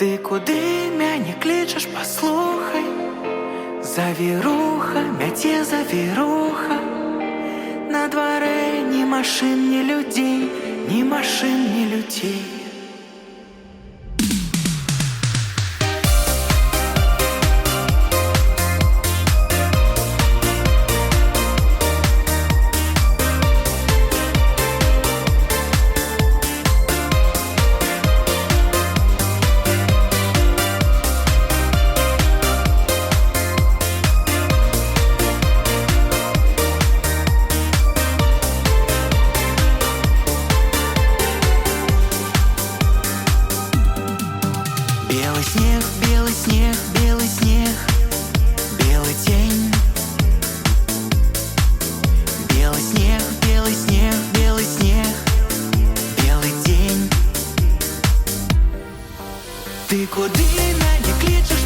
Ти куди мяне клічеш, паслухай. Завіруха, мяце завіруха. На дворе ни машин, ни людей, ни машин, ни людей. Белый снег, белый снег, белый снег, белый тень. Белый снег, белый снег, белый снег, белый день. Ты куды мяне клічеш,